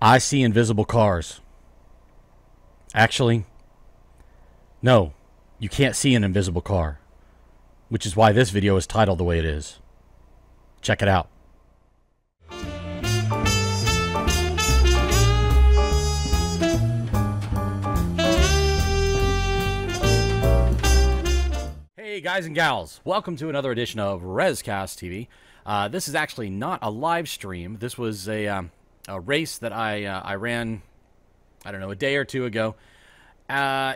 I see invisible cars. Actually, no, you can't see an invisible car, which is why this video is titled the way it is. Check it out. Hey guys and gals, welcome to another edition of ResCast TV. This is actually not a live stream. This was a race that I ran, I don't know, a day or two ago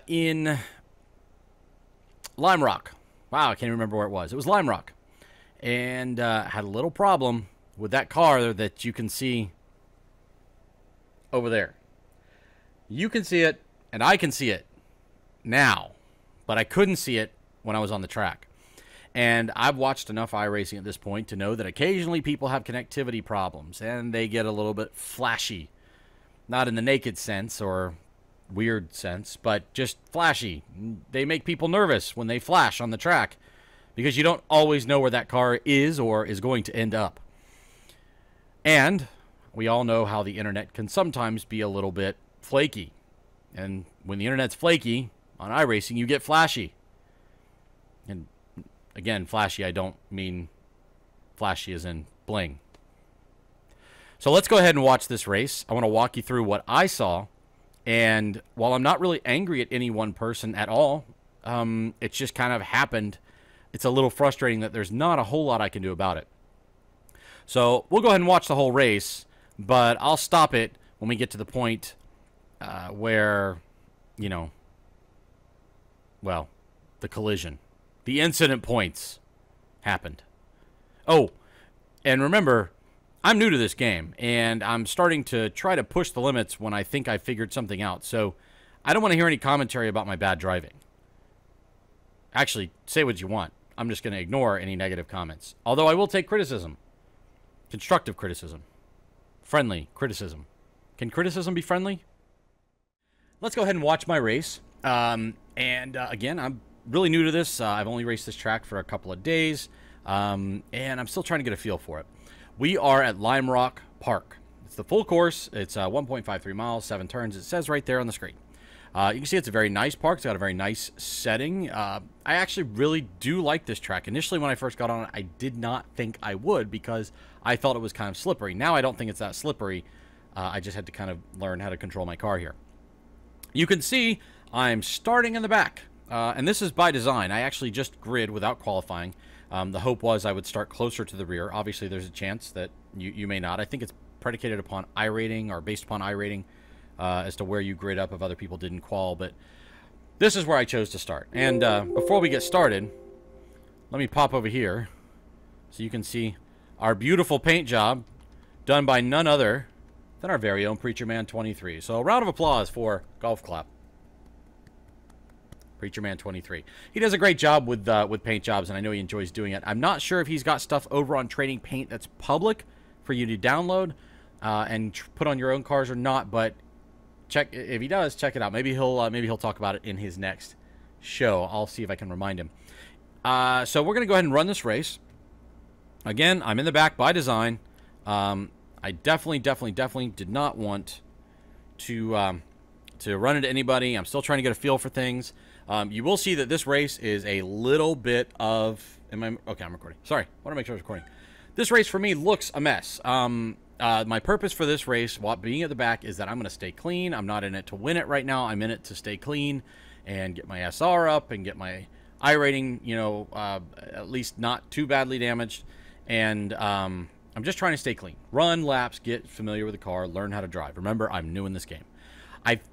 in Lime Rock. Wow, I can't remember where it was. It was Lime Rock. And had a little problem with that car that you can see over there. You can see it, and I can see it now, but I couldn't see it when I was on the track. And I've watched enough iRacing at this point to know that occasionally people have connectivity problems and they get a little bit flashy. Not in the naked sense or weird sense, but just flashy. They make people nervous when they flash on the track because you don't always know where that car is or is going to end up. And we all know how the internet can sometimes be a little bit flaky. And when the internet's flaky on iRacing, you get flashy. And again, flashy, I don't mean flashy as in bling. So let's go ahead and watch this race. I want to walk you through what I saw. And while I'm not really angry at any one person at all, it's just kind of happened. It's a little frustrating that there's not a whole lot I can do about it. So we'll go ahead and watch the whole race, but I'll stop it when we get to the point where, you know, well, the collision. The incident points happened. Oh, and remember, I'm new to this game, and I'm starting to try to push the limits when I think I figured something out. So I don't want to hear any commentary about my bad driving. Actually, say what you want. I'm just going to ignore any negative comments. Although I will take criticism. Constructive criticism. Friendly criticism. Can criticism be friendly? Let's go ahead and watch my race. Again, I'm really new to this. I've only raced this track for a couple of days, and I'm still trying to get a feel for it. We are at Lime Rock Park. It's the full course. It's 1.53 miles, 7 turns. It says right there on the screen. You can see it's a very nice park. It's got a very nice setting. I actually really do like this track. Initially, when I first got on it, I did not think I would because I felt it was kind of slippery. Now I don't think it's that slippery. I just had to kind of learn how to control my car here. You can see I'm starting in the back. And this is by design. I actually just grid without qualifying. The hope was I would start closer to the rear. Obviously, there's a chance that you may not. I think it's predicated upon iRating or based upon iRating as to where you grid up if other people didn't qual. But this is where I chose to start. And before we get started, let me pop over here so you can see our beautiful paint job done by none other than our very own Preacher Man 23. So a round of applause for Golf Clap. Preacher Man 23. He does a great job with paint jobs, and I know he enjoys doing it. I'm not sure if he's got stuff over on Trading Paint that's public for you to download and put on your own cars or not. But check if he does, check it out. Maybe he'll talk about it in his next show. I'll see if I can remind him. So we're gonna go ahead and run this race. Again, I'm in the back by design. I definitely did not want to run into anybody. I'm still trying to get a feel for things. You will see that this race is a little bit of... Okay, I'm recording. Sorry. I want to make sure I was recording. This race for me looks a mess. My purpose for this race, while being at the back, is that I'm going to stay clean. I'm not in it to win it right now. I'm in it to stay clean and get my SR up and get my iRating, you know, at least not too badly damaged. And I'm just trying to stay clean. Run laps, get familiar with the car, learn how to drive. Remember, I'm new in this game.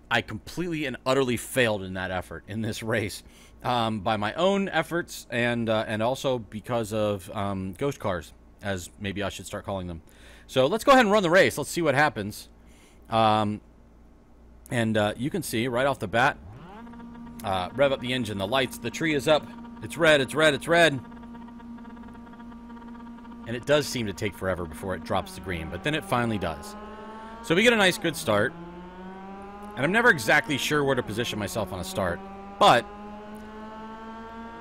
I completely and utterly failed in that effort in this race by my own efforts and also because of ghost cars, as maybe I should start calling them. So let's go ahead and run the race. Let's see what happens. You can see right off the bat, rev up the engine, the lights, the tree is up. It's red, it's red, it's red. And it does seem to take forever before it drops the green, but then it finally does. So we get a nice good start. And I'm never exactly sure where to position myself on a start, but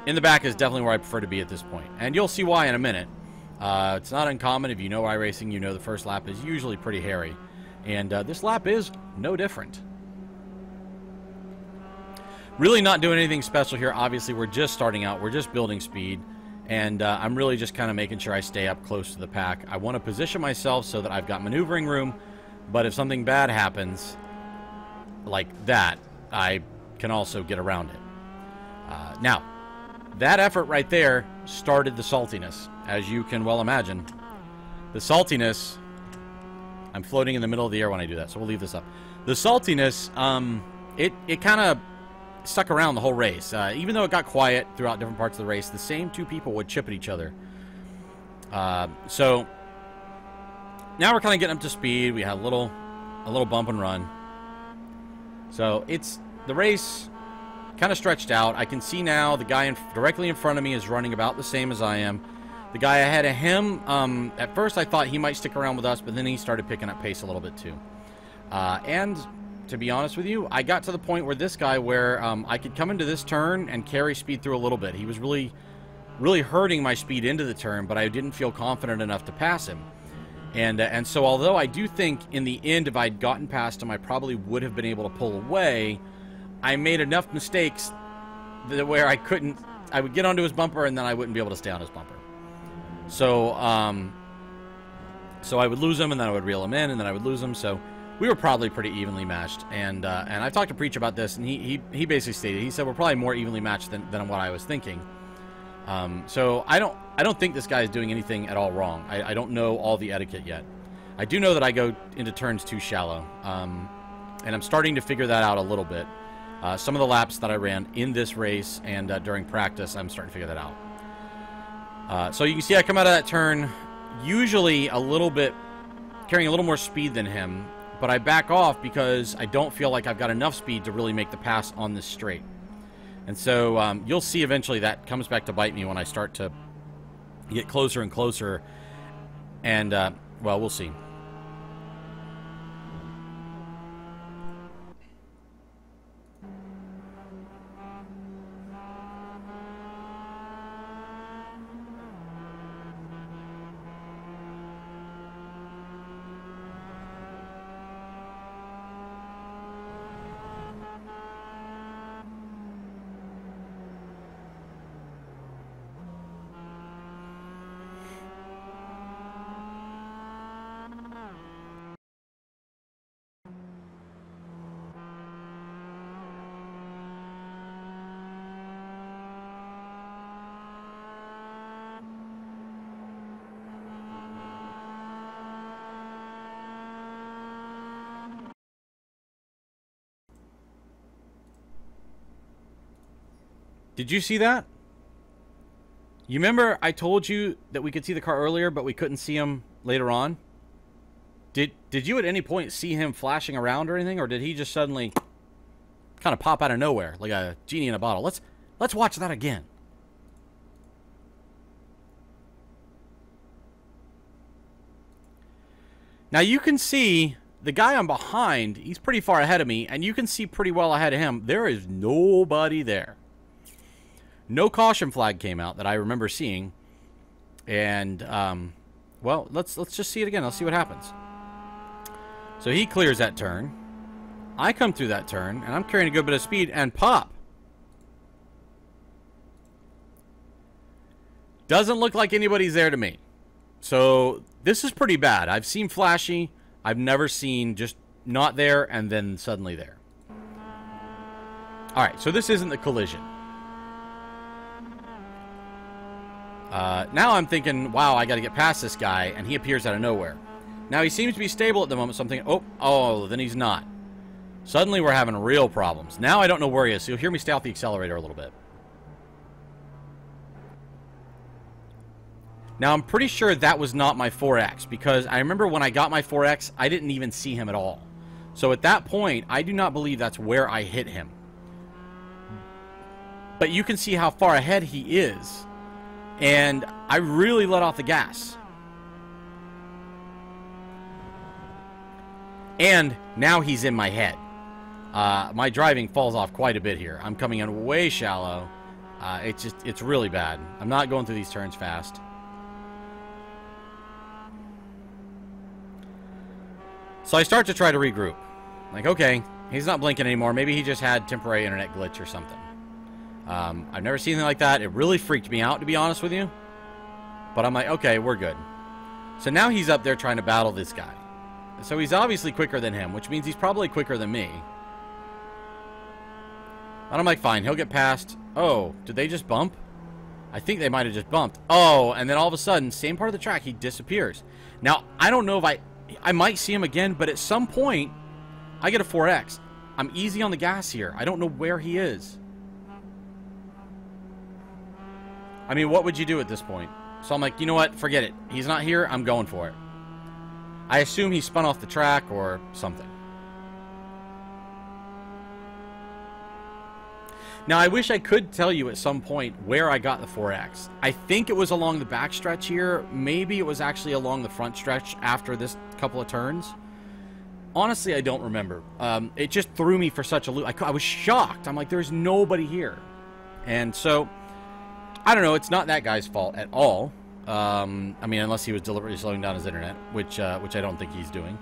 in the back is definitely where I prefer to be at this point. And you'll see why in a minute. It's not uncommon. If you know iRacing, you know the first lap is usually pretty hairy. And this lap is no different. Really not doing anything special here. Obviously, we're just starting out. We're just building speed. And I'm really just kind of making sure I stay up close to the pack. I want to position myself so that I've got maneuvering room. But if something bad happens, like that, I can also get around it. Now, that effort right there started the saltiness, as you can well imagine. The saltiness... I'm floating in the middle of the air when I do that, so we'll leave this up. The saltiness, it kind of stuck around the whole race. Even though it got quiet throughout different parts of the race, the same two people would chip at each other. So now we're kind of getting up to speed. We had a little bump and run. So it's the race kind of stretched out. I can see now the guy directly in front of me is running about the same as I am. The guy ahead of him, at first I thought he might stick around with us, but then he started picking up pace a little bit too. And to be honest with you, I got to the point where this guy, where I could come into this turn and carry speed through a little bit. He was really, really hurting my speed into the turn, but I didn't feel confident enough to pass him. And so although I do think in the end, if I'd gotten past him, I probably would have been able to pull away, I made enough mistakes that where I would get onto his bumper and then I wouldn't be able to stay on his bumper. So, so I would lose him, and then I would reel him in, and then I would lose him. So we were probably pretty evenly matched. And I talked to Preach about this, and he basically stated, he said we're probably more evenly matched than what I was thinking. So I don't think this guy is doing anything at all wrong. I don't know all the etiquette yet. I do know that I go into turns too shallow, and I'm starting to figure that out a little bit. Some of the laps that I ran in this race and during practice, I'm starting to figure that out. So you can see I come out of that turn usually a little bit, carrying a little more speed than him, but I back off because I don't feel like I've got enough speed to really make the pass on this straight. And so you'll see eventually that comes back to bite me when I start to get closer and closer. And, well, we'll see. Did you see that? You remember I told you that we could see the car earlier, but we couldn't see him later on? Did you at any point see him flashing around or anything, or did he just suddenly kind of pop out of nowhere like a genie in a bottle? Let's watch that again. Now you can see the guy I'm behind, he's pretty far ahead of me, and you can see pretty well ahead of him. There is nobody there. No caution flag came out that I remember seeing. And, well, let's just see it again. Let's see what happens. So he clears that turn. I come through that turn, and I'm carrying a good bit of speed, and pop. Doesn't look like anybody's there to me. So this is pretty bad. I've seen flashy. I've never seen just not there and then suddenly there. All right, so this isn't the collision. Now I'm thinking, wow, I got to get past this guy, and he appears out of nowhere. Now he seems to be stable at the moment, so I'm thinking, oh, then he's not. Suddenly we're having real problems. Now I don't know where he is, so you'll hear me stay off the accelerator a little bit. Now I'm pretty sure that was not my 4X, because I remember when I got my 4X, I didn't even see him at all. So at that point, I do not believe that's where I hit him. But you can see how far ahead he is. And I really let off the gas. And now he's in my head. My driving falls off quite a bit here. I'm coming in way shallow. It's really bad. I'm not going through these turns fast. So I start to try to regroup. Like, okay, he's not blinking anymore. Maybe he just had temporary internet glitch or something. I've never seen anything like that. It really freaked me out, to be honest with you. But I'm like, okay, we're good. So now he's up there trying to battle this guy. So he's obviously quicker than him, which means he's probably quicker than me. And I'm like, fine, he'll get past. Oh, did they just bump? I think they might have just bumped. Oh, and then all of a sudden, same part of the track, he disappears. Now, I don't know if I might see him again, but at some point, I get a 4X. I'm easy on the gas here. I don't know where he is. I mean, what would you do at this point? So I'm like, you know what? Forget it. He's not here. I'm going for it. I assume he spun off the track or something. Now, I wish I could tell you at some point where I got the 4X. I think it was along the back stretch here. Maybe it was actually along the front stretch after this couple of turns. Honestly, I don't remember. It just threw me for such a loop. I was shocked. I'm like, there's nobody here. And so, I don't know. It's not that guy's fault at all. I mean, unless he was deliberately slowing down his internet, which I don't think he's doing.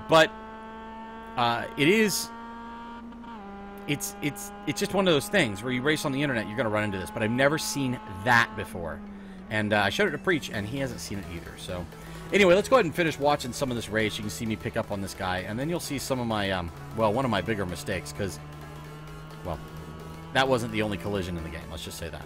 But it is... It's just one of those things where you race on the internet, you're going to run into this. But I've never seen that before. And I showed it to Preach, and he hasn't seen it either. So, anyway, let's go ahead and finish watching some of this race. You can see me pick up on this guy. And then you'll see some of my, well, one of my bigger mistakes. Because, well, that wasn't the only collision in the game. Let's just say that.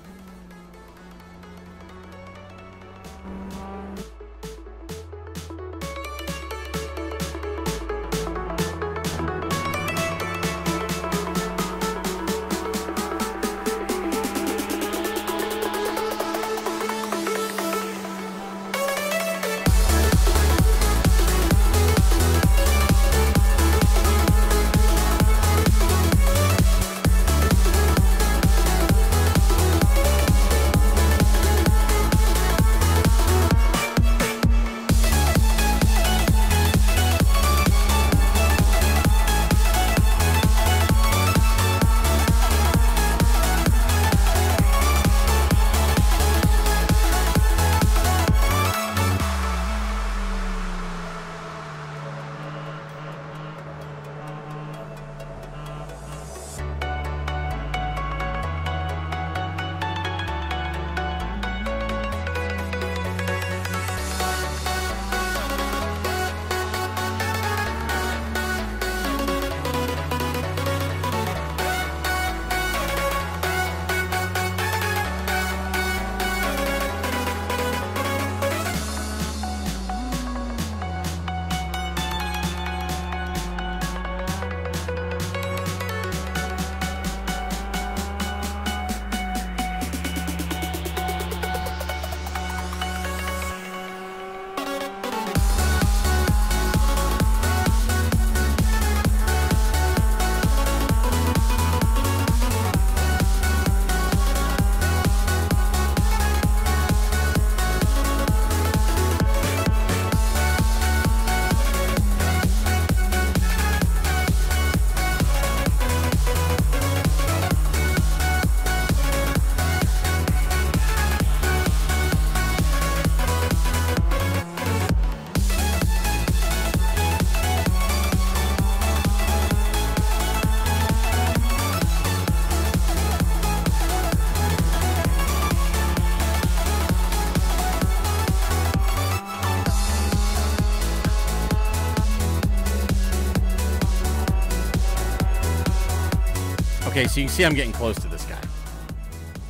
Okay, so you can see I'm getting close to this guy.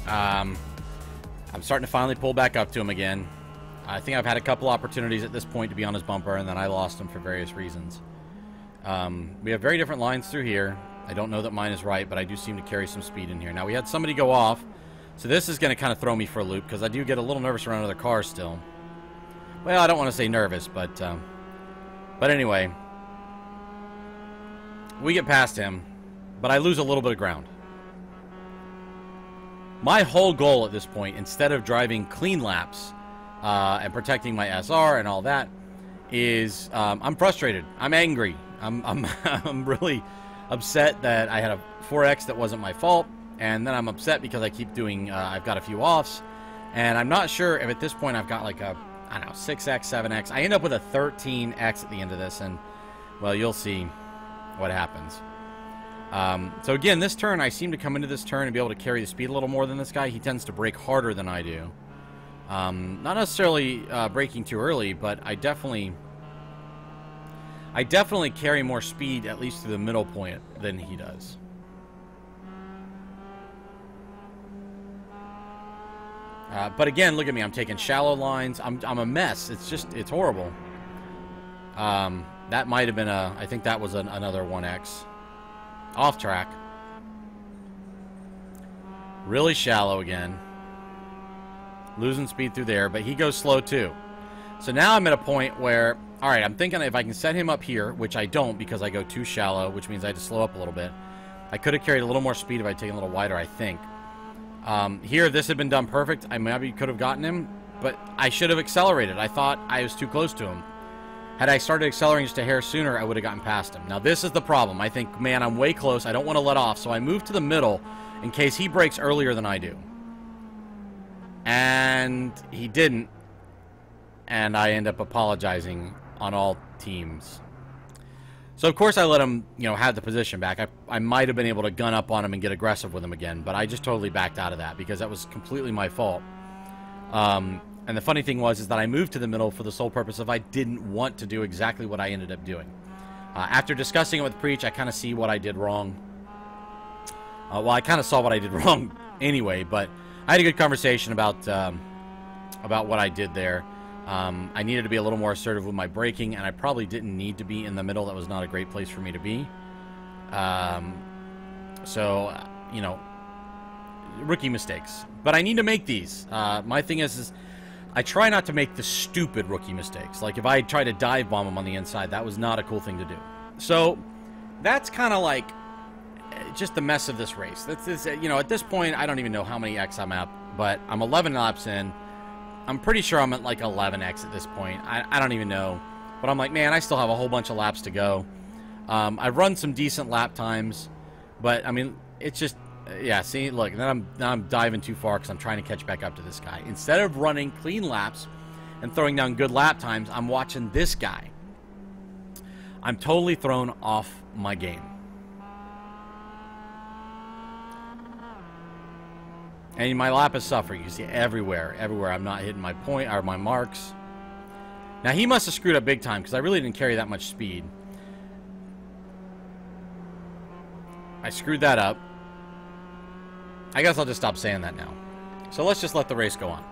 I'm starting to finally pull back up to him again. I think I've had a couple opportunities at this point to be on his bumper, and then I lost him for various reasons. We have very different lines through here. I don't know that mine is right, but I do seem to carry some speed in here. Now, we had somebody go off, so this is going to kind of throw me for a loop, because I do get a little nervous around other cars still. Well, I don't want to say nervous, but anyway. We get past him, but I lose a little bit of ground. My whole goal at this point, instead of driving clean laps and protecting my SR and all that, is I'm frustrated. I'm angry. I'm really upset that I had a 4X that wasn't my fault, and then I'm upset because I keep doing. I've got a few offs, and I'm not sure if at this point I've got like a, I don't know, 6X, 7X. I end up with a 13X at the end of this, and well, you'll see what happens. So again, this turn, I seem to come into this turn and be able to carry the speed a little more than this guy. He tends to brake harder than I do. Not necessarily braking too early, but I definitely carry more speed, at least to the middle point, than he does. But again, look at me. I'm taking shallow lines. I'm a mess. It's horrible. That might have been I think that was another 1X. Off track. Really shallow again. Losing speed through there, but he goes slow too. So now I'm at a point where, all right, I'm thinking if I can set him up here, which I don't because I go too shallow, which means I had to slow up a little bit. I could have carried a little more speed if I'd taken a little wider, I think. Here, if this had been done perfect, I maybe could have gotten him, but I should have accelerated. I thought I was too close to him. Had I started accelerating just a hair sooner, I would have gotten past him. Now, this is the problem. I think, man, I'm way close. I don't want to let off, so I move to the middle in case he brakes earlier than I do. And he didn't, and I end up apologizing on all teams. So, of course, I let him, have the position back. I might have been able to gun up on him and get aggressive with him again, but I just totally backed out of that because that was completely my fault. And the funny thing was that I moved to the middle for the sole purpose of I didn't want to do exactly what I ended up doing. After discussing it with Preach, I kind of see what I did wrong. Well, I kind of saw what I did wrong anyway, but I had a good conversation about what I did there. I needed to be a little more assertive with my braking, and I probably didn't need to be in the middle. That was not a great place for me to be. So, rookie mistakes. But I need to make these. My thing is I try not to make the stupid rookie mistakes. Like if I try to dive bomb him on the inside, that was not a cool thing to do. So that's kind of like just the mess of this race. That's at this point, I don't even know how many X I'm at, but I'm 11 laps in. I'm pretty sure I'm at like 11X at this point. I don't even know. But I'm like, man, I still have a whole bunch of laps to go. I've run some decent lap times, but I mean, it's just, yeah, see, look, now I'm diving too far because I'm trying to catch back up to this guy. Instead of running clean laps and throwing down good lap times, I'm watching this guy. I'm totally thrown off my game. And my lap is suffering. You see everywhere. I'm not hitting my point or my marks. Now, he must have screwed up big time because I really didn't carry that much speed. I screwed that up. I guess I'll just stop saying that now. So let's just let the race go on.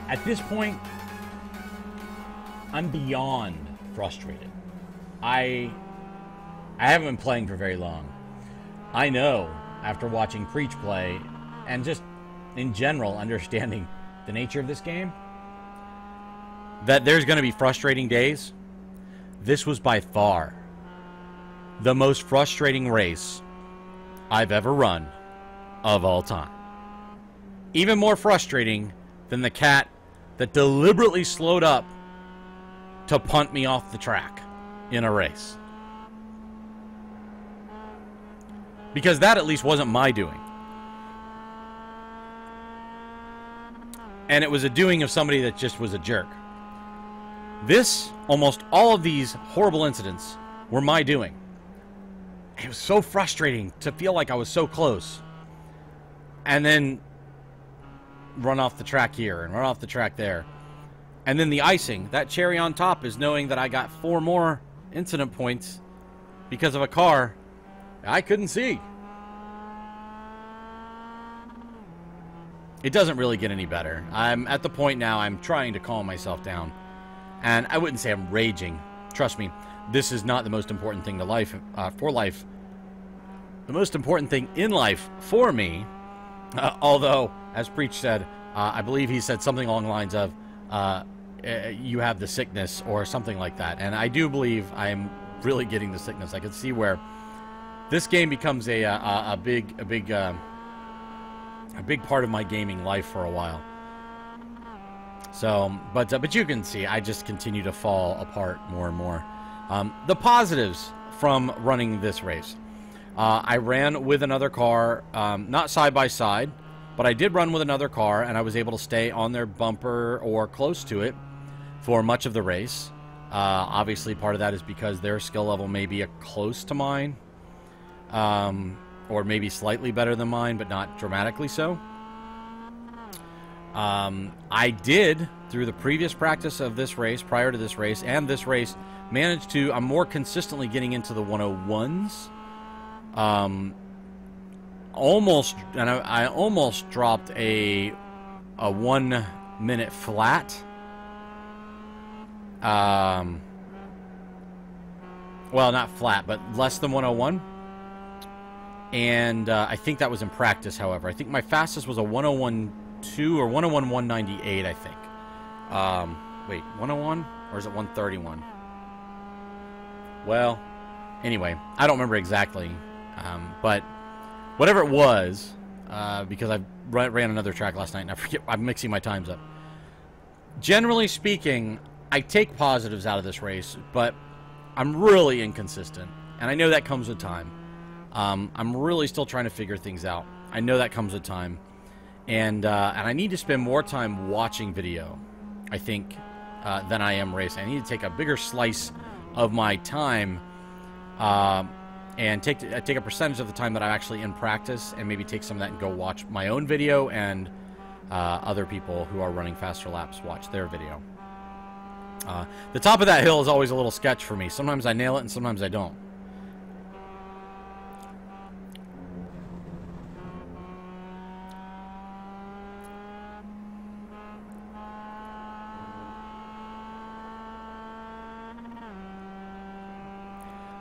At this point, I'm beyond frustrated. I haven't been playing for very long. I know, after watching Preach play, and just in general understanding the nature of this game, that there's going to be frustrating days. This was by far the most frustrating race I've ever run of all time. Even more frustrating than the cat that deliberately slowed up to punt me off the track in a race. Because that at least wasn't my doing. And it was a doing of somebody that just was a jerk. This, almost all of these horrible incidents were my doing. It was so frustrating to feel like I was so close. And then run off the track here and run off the track there. And then the icing, that cherry on top, is knowing that I got 4 more incident points because of a car I couldn't see. It doesn't really get any better. I'm at the point now I'm trying to calm myself down. And I wouldn't say I'm raging. Trust me, this is not the most important thing to life, for life. The most important thing in life for me, although, as Preach said, I believe he said something along the lines of, you have the sickness or something like that. And I do believe I am really getting the sickness. I can see where this game becomes a big part of my gaming life for a while. So, but you can see I just continue to fall apart more and more. The positives from running this race. I ran with another car, not side by side, but I did run with another car, and I was able to stay on their bumper or close to it for much of the race. Obviously, part of that is because their skill level may be close to mine, or maybe slightly better than mine, but not dramatically so. I did, through the previous practice of this race, prior to this race, and this race, managed to, I'm more consistently getting into the 101s. I almost dropped a 1 minute flat. Well, not flat, but less than 101. And I think that was in practice, however. I think my fastest was a 101.2 or 101.198, I think. Wait, 101? Or is it 131? Well, anyway, I don't remember exactly. But whatever it was, because I ran another track last night, and I forget, I'm mixing my times up. Generally speaking, I take positives out of this race, but I'm really inconsistent. And I know that comes with time. I'm really still trying to figure things out. I know that comes with time. And I need to spend more time watching video, I think, than I am racing. I need to take a bigger slice of my time and take a percentage of the time that I'm actually in practice, and maybe take some of that and go watch my own video, and other people who are running faster laps watch their video. The top of that hill is always a little sketch for me. Sometimes I nail it and sometimes I don't.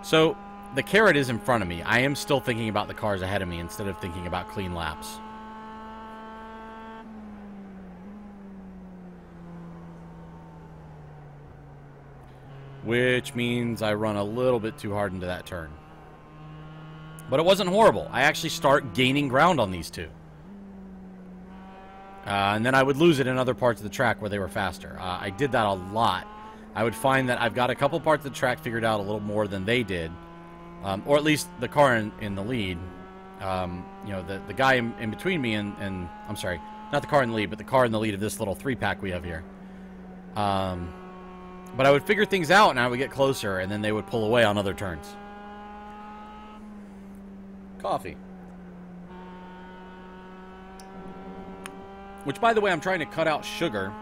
So, the carrot is in front of me. I am still thinking about the cars ahead of me instead of thinking about clean laps. Which means I run a little bit too hard into that turn. But it wasn't horrible. I actually start gaining ground on these two. And then I would lose it in other parts of the track where they were faster. I did that a lot. I would find that I've got a couple parts of the track figured out a little more than they did. Or at least the car in the lead. You know, the guy in between me and I'm sorry, not the car in the lead, but the car in the lead of this little 3-pack we have here. But I would figure things out and I would get closer, and then they would pull away on other turns. Coffee. Which, by the way, I'm trying to cut out sugar.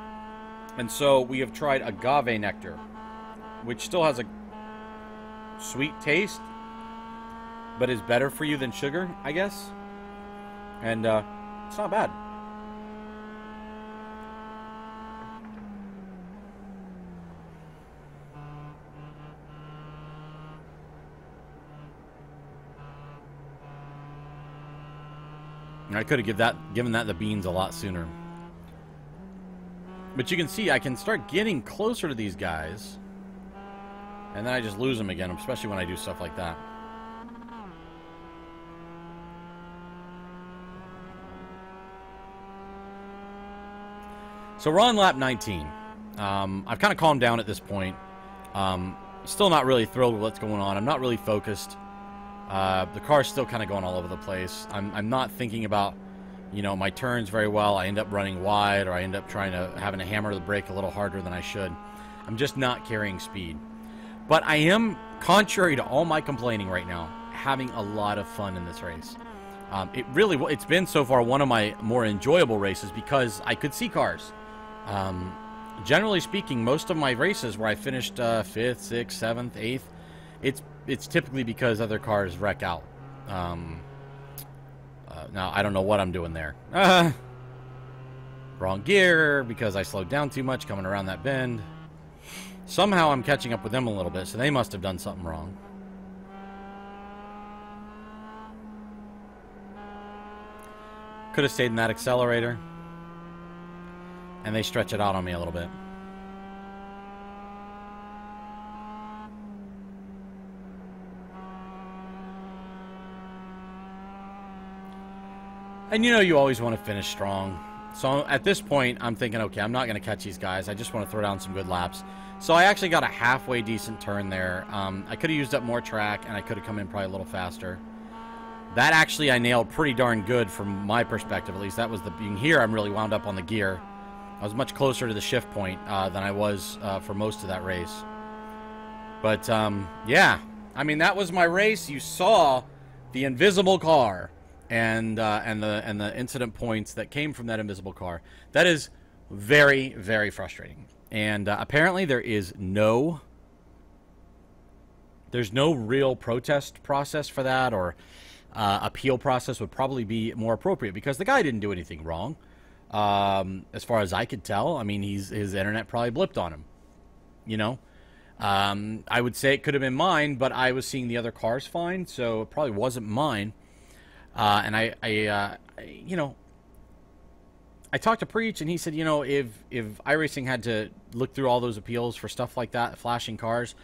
And so we have tried agave nectar, which still has a sweet taste, but is better for you than sugar, I guess. And it's not bad. I could have given that the beans a lot sooner. But you can see I can start getting closer to these guys, and then I just lose them again, especially when I do stuff like that. So we're on lap 19. I've kind of calmed down at this point. Still not really thrilled with what's going on. I'm not really focused. The car's still kind of going all over the place. I'm not thinking about, you know, my turns very well. I end up running wide, or I end up having to hammer the brake a little harder than I should. I'm just not carrying speed. But I am, contrary to all my complaining right now, having a lot of fun in this race. It's been so far one of my more enjoyable races because I could see cars. Generally speaking, most of my races where I finished 5th, 6th, 7th, 8th, it's typically because other cars wreck out. Now, I don't know what I'm doing there. Wrong gear because I slowed down too much coming around that bend. Somehow I'm catching up with them a little bit, so they must have done something wrong. Could have stayed in that accelerator. And they stretch it out on me a little bit. And you know you always want to finish strong. So at this point, I'm thinking, okay, I'm not going to catch these guys. I just want to throw down some good laps. So I actually got a halfway decent turn there. I could have used up more track, and I could have come in probably a little faster. That actually I nailed pretty darn good from my perspective, at least. That was you can hear I'm really wound up on the gear. I was much closer to the shift point than I was for most of that race. But, yeah. I mean, that was my race. You saw the invisible car and the incident points that came from that invisible car. That is very, very frustrating. And apparently there's no real protest process for that, or appeal process would probably be more appropriate because the guy didn't do anything wrong. As far as I could tell, I mean, his internet probably blipped on him. You know, I would say it could have been mine, but I was seeing the other cars fine, so it probably wasn't mine. And I you know, I talked to Preach, and he said, you know, if iRacing had to look through all those appeals for stuff like that, flashing cars,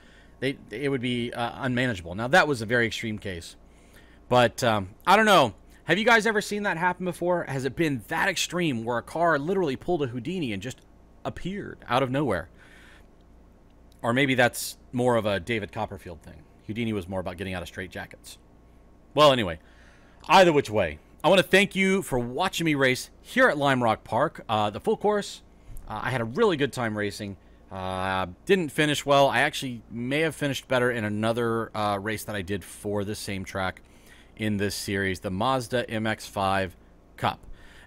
it would be unmanageable. Now, that was a very extreme case. But I don't know. Have you guys ever seen that happen before? Has it been that extreme where a car literally pulled a Houdini and just appeared out of nowhere? Or maybe that's more of a David Copperfield thing. Houdini was more about getting out of straitjackets. Well, anyway, either which way, I want to thank you for watching me race here at Lime Rock Park. The full course, I had a really good time racing. Didn't finish well. I actually may have finished better in another race that I did for this same track in this series, the Mazda MX-5 Cup.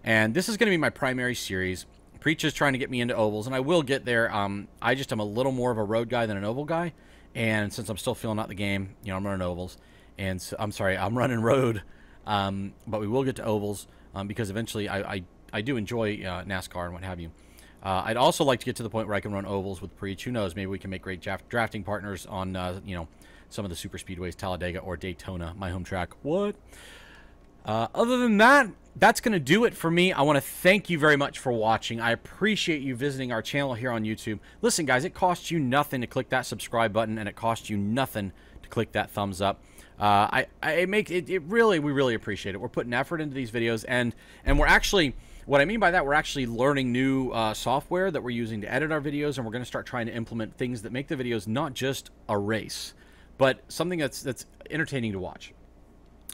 And this is going to be my primary series. Preach is trying to get me into ovals, and I will get there. I just am a little more of a road guy than an oval guy. And since I'm still feeling out the game, you know, I'm running ovals. And so, I'm sorry, I'm running road. But we will get to ovals because eventually I do enjoy NASCAR and what have you. I'd also like to get to the point where I can run ovals with Preach. Who knows? Maybe we can make great drafting partners on, you know, some of the super speedways, Talladega or Daytona, my home track. What? Other than that, that's going to do it for me. I want to thank you very much for watching. I appreciate you visiting our channel here on YouTube. Listen, guys, it costs you nothing to click that subscribe button, and it costs you nothing to click that thumbs up. We really appreciate it. We're putting effort into these videos, and we're actually, what I mean by that, we're actually learning new software that we're using to edit our videos, and we're going to start trying to implement things that make the videos not just a race, but something that's entertaining to watch.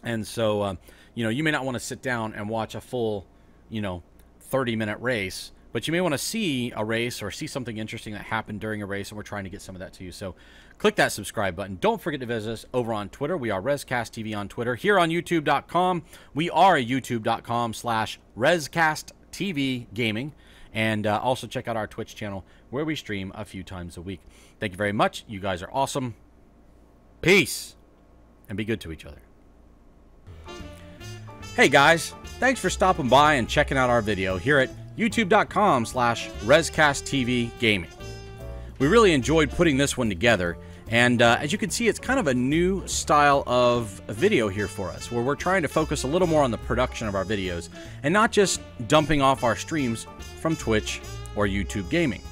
And so, you know, you may not want to sit down and watch a full, you know, 30-minute race, but you may want to see a race or see something interesting that happened during a race, and we're trying to get some of that to you. So click that subscribe button. Don't forget to visit us over on Twitter. We are ResCastTV on Twitter. Here on YouTube.com, we are youtube.com/ResCastTV Gaming. And also check out our Twitch channel where we stream a few times a week. Thank you very much. You guys are awesome. Peace. And be good to each other. Hey guys, thanks for stopping by and checking out our video here at youtube.com/ResCastTV Gaming. We really enjoyed putting this one together, and as you can see, it's kind of a new style of video here for us, where we're trying to focus a little more on the production of our videos, and not just dumping off our streams from Twitch or YouTube Gaming.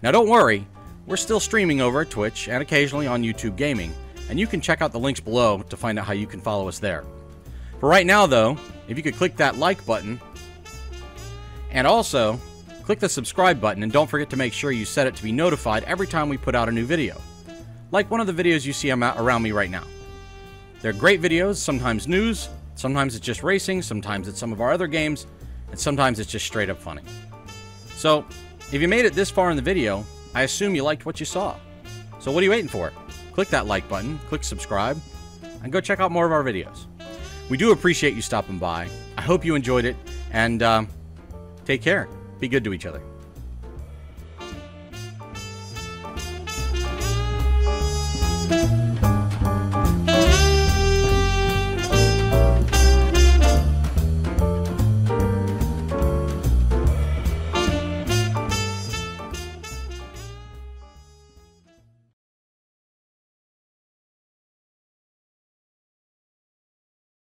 Now don't worry, we're still streaming over at Twitch and occasionally on YouTube Gaming, and you can check out the links below to find out how you can follow us there. For right now, though, if you could click that like button, and also click the subscribe button, and don't forget to make sure you set it to be notified every time we put out a new video, like one of the videos you see around me right now. They're great videos, sometimes news, sometimes it's just racing, sometimes it's some of our other games, and sometimes it's just straight up funny. So, if you made it this far in the video, I assume you liked what you saw. So what are you waiting for? Click that like button, click subscribe, and go check out more of our videos. We do appreciate you stopping by. I hope you enjoyed it, and take care. Be good to each other.